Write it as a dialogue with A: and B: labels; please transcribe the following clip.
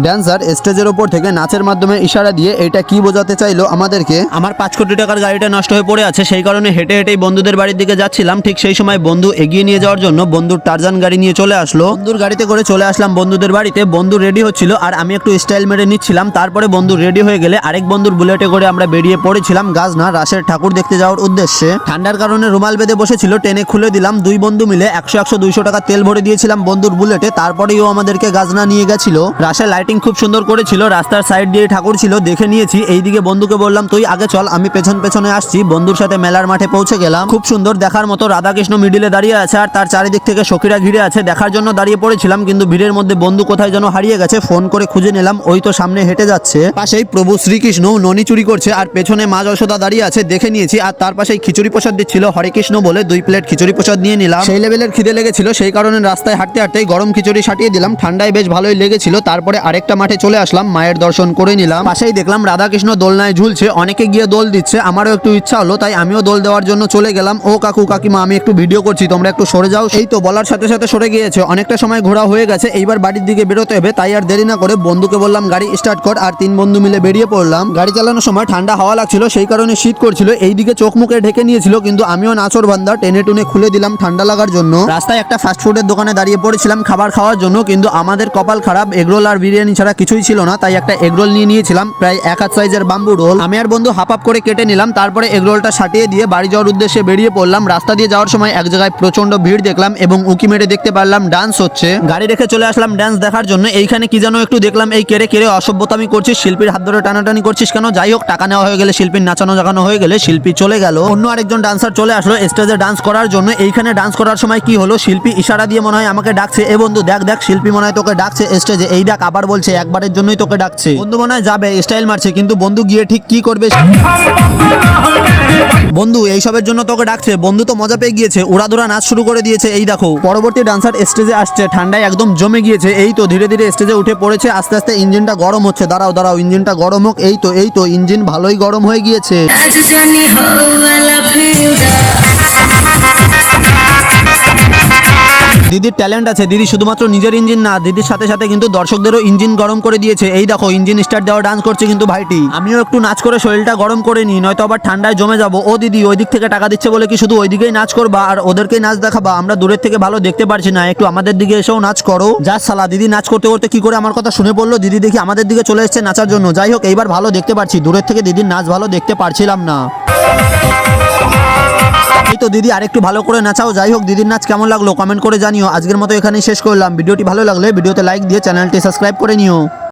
A: Dancer স্টেজের ওপর থেকে নাচের মাধ্যমে ইশারা দিয়ে এটা কি বোঝাতে চাইলো আমাদেরকে। আমার 5 কোটি টাকার গাড়িটা নষ্ট হয়ে পড়ে আছে, সেই কারণে হেঁটে হেঁটেই বন্ধুদের বাড়ির দিকে যাচ্ছিলাম। ঠিক সেই সময় বন্ধু এগিয়ে নিয়ে যাওয়ার জন্য বন্ধুর টারজান গাড়ি নিয়ে চলে আসলো। বন্ধুর গাড়িতে করে চলে আসলাম বন্ধুদের বাড়িতে। বন্ধু রেডি হচ্ছিল আর আমি একটু স্টাইল মেরে নিচ্ছিলাম। তারপরে বন্ধু রেডি হয়ে গেলে আরেক বন্ধুর বুলেটে করে আমরা বেরিয়ে পড়েছিলাম গাজনা রাসের ঠাকুর দেখতে যাওয়ার উদ্দেশ্যে। ঠান্ডার কারণে রুমাল বেঁধে বসেছিল, টেনে খুলে দিলাম। দুই বন্ধু মিলে 100-200 টাকা তেল ভরে দিয়েছিলাম বন্ধুর বুলেটে। তারপরেই ও আমাদেরকে গাজনা নিয়ে গেছিল। রাসের লাইটিং খুব সুন্দর করেছিল, রাস্তার সাইড দিয়ে ঠাকুর ছিল, দেখে নিয়েছি। এইদিকে বন্ধুকে বললাম তুই আগে চল, আমি পেছন পেছনে আসছি। বন্ধুর সাথে মেলার মাঠে পৌঁছে গেলাম। খুব সুন্দর দেখার মতো রাধাকৃষ্ণ মিডিলে দাঁড়িয়ে আছে আর তার চারিদিক থেকে সখীরা ঘিরে আছে। দেখার জন্য দাঁড়িয়ে পড়েছিলাম, কিন্তু ভিড়ের মধ্যে বন্ধু কোথায় যেন হারিয়ে গেছে। ফোন করে খুঁজে নিলাম, ওই তো সামনে হেঁটে যাচ্ছে। পাশেই প্রভু শ্রীকৃষ্ণ ননি চুরি করছে আর পেছনে মা যশোদা দাঁড়িয়ে আছে, দেখে নিয়েছি। আর তার পাশেই খিচুড়ি প্রসাদ দিচ্ছিল হরে কৃষ্ণ বলে, 2 প্লেট খিচুড়ি প্রসাদ নিয়ে নিলাম। সেই লেভেলের খিদে লেগেছিল, সেই কারণে রাস্তায় হাঁটতে হাঁটতেই গরম খিচুড়ি সাটিয়ে দিলাম। ঠান্ডায় বেশ ভালোই লেগেছিল। তারপরে আরেকটা মাঠে চলে আসলাম, মায়ের দর্শন করে নিলাম। পাশেই দেখলাম রাধাকৃষ্ণ দোলনায় ঝুলছে, অনেকে গিয়ে দোল দিচ্ছে। আমারও একটু ইচ্ছা হলো, তাই আমিও দোল দেওয়ার জন্য চলে গেলাম। ও কাকু কাকিমা, আমি একটু ভিডিও করছি, তোমরা একটু সরে যাও। এই তো বলার সাথে সাথে সরে গিয়েছে। অনেকটা সময় ঘোরা হয়ে গেছে, এইবার বাড়ির দিকে বেরোতে হবে। তাই আর দেরি না করে বন্ধুকে বললাম গাড়ি স্টার্ট কর, আর 3 বন্ধু মিলে বেরিয়ে পড়লাম। গাড়ি চালানোর সময় ঠান্ডা হাওয়া লাগছিল, সেই কারণে শীত করছিল। এইদিকে চোখ মুখে ঢেকে নিয়েছিল, কিন্তু আমিও নাচর বান্দা, টেনে টুনে খুলে দিলাম ঠান্ডা লাগার জন্য। রাস্তায় একটা ফাস্ট ফুডের দোকানে দাঁড়িয়ে পড়েছিলাম খাবার খাওয়ার জন্য, কিন্তু আমাদের কপাল খারাপ, এগরোল আর বিরিয়ানি ছাড়া কিছুই ছিল না। তাই একটা এগরোল নিয়ে নিয়েছিলাম, প্রায় 1 হাত সাইজের বাম্বু রোল। আমি আর বন্ধু হাফ করে কেটে নিলাম। তারপরে এগরোলটা সাটিয়ে দিয়ে বাড়ি যাওয়ার উদ্দেশ্যে বেরিয়ে পড়লাম। রাস্তা দিয়ে যাওয়ার সময় এক জায়গায় প্রচন্ড ভিড় দেখলাম এবং উকি মেরে দেখতে পারলাম ডান্স হচ্ছে। গাড়ি রেখে চলে আসলাম ডান্স দেখার জন্য। এইখানে কি যেন একটু দেখলাম, এই কেড়ে কেড়ে অসভ্যতামি করছিস, শিল্পীর হাত ধরে টানাটানি করছিস কেন? যাই হোক, টাকা নেওয়া হয়ে গেলে, শিল্পীর নাচানো জাগানো হয়ে গেলে শিল্পী চলে গেল। অন্য আরেকজন ডান্সার চলে আসলো স্টেজে ডান্স করার জন্য। এইখানে ডান্স করার সময় কি হলো, শিল্পী ইশারা দিয়ে মনে হয় আমাকে ডাকছে। এ বন্ধু দেখ দেখ, শিল্পী মনে হয় তোকে ডাকছে স্টেজে। এই দেখ, আবার বলছে, একবারের জন্যই তোকে ডাকছে। বন্ধু মনে হয় যাবে, স্টাইল মারছে, কিন্তু বন্ধু গিয়ে ঠিক কি করবে? বন্ধু এইসবের জন্য তোকে ডাকছে। বন্ধু তো মজা পেয়ে গিয়েছে, উড়াধুরা নাচ শুরু করে দিয়েছে। এই দেখো, পরবর্তী ডান্সার স্টেজে আসছে। ঠান্ডায় একদম জমে গিয়েছে। এই তো ধীরে ধীরে স্টেজে উঠে পড়েছে। আস্তে আস্তে ইঞ্জিনটা গরম হচ্ছে। দাঁড়াও দাঁড়াও, ইঞ্জিনটা গরম হোক। এই তো ইঞ্জিন ভালোই গরম হয়ে গিয়েছে। দিদির ট্যালেন্ট আছে। দিদি শুধুমাত্র নিজের ইঞ্জিন না, দিদির সাথে সাথে কিন্তু দর্শকদেরও ইঞ্জিন গরম করে দিয়েছে। এই দেখো, ইঞ্জিন স্টার্ট দেওয়া ডান্স করছে কিন্তু ভাইটি। আমিও একটু নাচ করে শরীরটা গরম করে নিই, নয়তো আবার ঠান্ডায় জমে যাবো। ও দিদি, ওই দিক থেকে টাকা দিচ্ছে বলে কি শুধু ওই দিকেই নাচ করবা আর ওদেরকেই নাচ দেখাবা? আমরা দূরের থেকে ভালো দেখতে পারছি না, একটু আমাদের দিকে এসেও নাচ করো। যা সালা, দিদি নাচ করতে করতে কি করে আমার কথা শুনে পড়লো। দিদি দেখি আমাদের দিকে চলে এসেছে নাচার জন্য। যাই হোক, এইবার ভালো দেখতে পারছি, দূরের থেকে দিদির নাচ ভালো দেখতে পারছিলাম না। এই তো দিদি, আরেকটু ভালো করে নাচাও। যাই হোক, দিদির নাচ কেমন লাগলো কমেন্ট করে জানিও। আজকের মতো এখানেই শেষ করলাম। ভিডিওটি ভালো লাগলে ভিডিওতে লাইক দিয়ে চ্যানেলটি সাবস্ক্রাইব করে নিও।